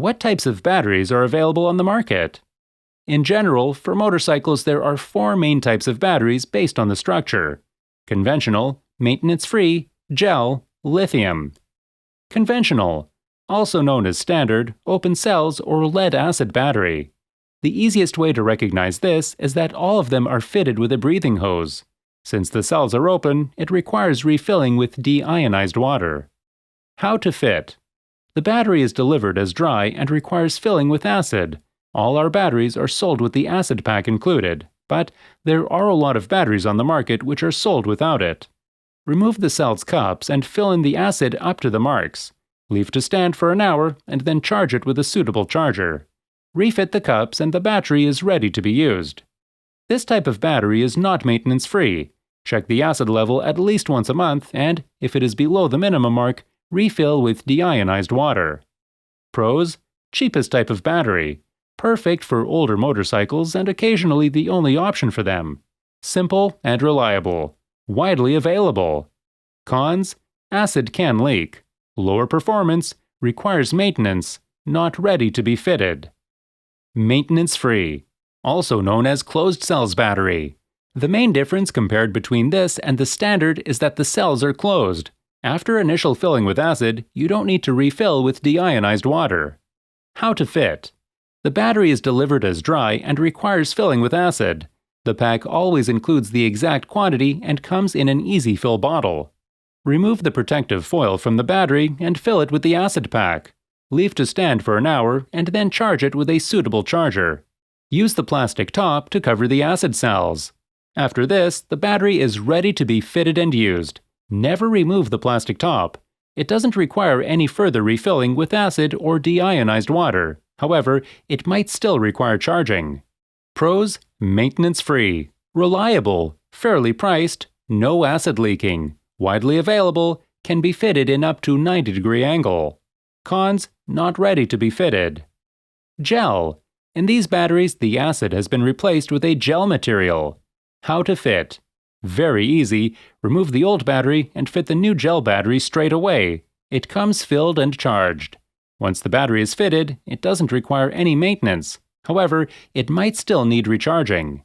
What types of batteries are available on the market? In general, for motorcycles there are 4 main types of batteries based on the structure: conventional, maintenance-free, gel, lithium. Conventional, also known as standard, open cells, or lead-acid battery. The easiest way to recognize this is that all of them are fitted with a breathing hose. Since the cells are open, it requires refilling with de-ionized water. How to fit? The battery is delivered as dry and requires filling with acid. All our batteries are sold with the acid pack included, but there are a lot of batteries on the market which are sold without it. Remove the cell's cups and fill in the acid up to the marks. Leave to stand for an hour and then charge it with a suitable charger. Refit the cups and the battery is ready to be used. This type of battery is not maintenance-free. Check the acid level at least once a month and, if it is below the minimum mark, refill with de-ionized water. Pros: cheapest type of battery. Perfect for older motorcycles and occasionally the only option for them. Simple and reliable. Widely available. Cons: acid can leak. Lower performance, requires maintenance, not ready to be fitted. Maintenance-free, also known as closed cells battery. The main difference compared between this and the standard is that the cells are closed. After initial filling with acid, you don't need to refill with de-ionized water. How to fit? The battery is delivered as dry and requires filling with acid. The pack always includes the exact quantity and comes in an easy fill bottle. Remove the protective foil from the battery and fill it with the acid pack. Leave to stand for an hour and then charge it with a suitable charger. Use the plastic top to cover the acid cells. After this, the battery is ready to be fitted and used. Never remove the plastic top. It doesn't require any further refilling with acid or de-ionized water. However, it might still require charging. Pros: maintenance-free, reliable, fairly priced, no acid leaking, widely available, can be fitted in up to 90-degree angle. Cons: not ready to be fitted. Gel. In these batteries, the acid has been replaced with a gel material. How to fit? Very easy. Remove the old battery and fit the new gel battery straight away. It comes filled and charged. Once the battery is fitted, it doesn't require any maintenance. However, it might still need recharging.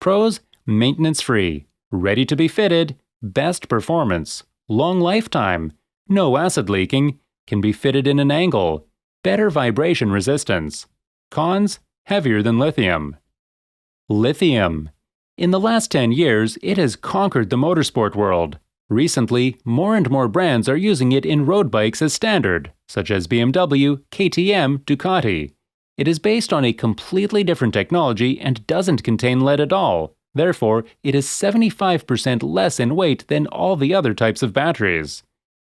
Pros: maintenance-free, ready to be fitted, best performance, long lifetime, no acid leaking, can be fitted in an angle, better vibration resistance. Cons: heavier than lithium. Lithium. In the last 10 years, it has conquered the motorsport world. Recently, more and more brands are using it in road bikes as standard, such as BMW, KTM, Ducati. It is based on a completely different technology and doesn't contain lead at all. Therefore, it is 75% less in weight than all the other types of batteries.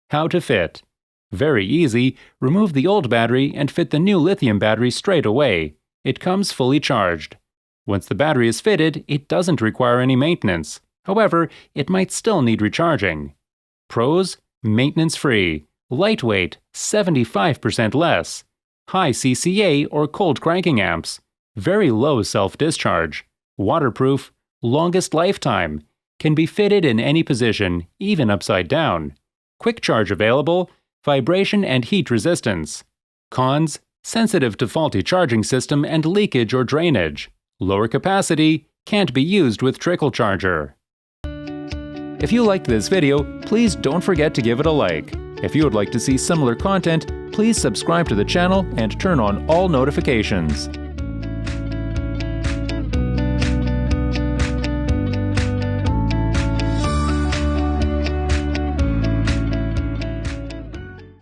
How to fit? Very easy. Remove the old battery and fit the new lithium battery straight away. It comes fully charged. Once the battery is fitted, it doesn't require any maintenance. However, it might still need recharging. Pros: maintenance-free, lightweight, 75% less, high CCA or cold cranking amps, very low self-discharge, waterproof, longest lifetime, can be fitted in any position, even upside down, quick charge available, vibration and heat resistance. Cons: sensitive to faulty charging system and leakage or drainage, lower capacity, can't be used with trickle charger. If you liked this video, please don't forget to give it a like. If you would like to see similar content, please subscribe to the channel and turn on all notifications.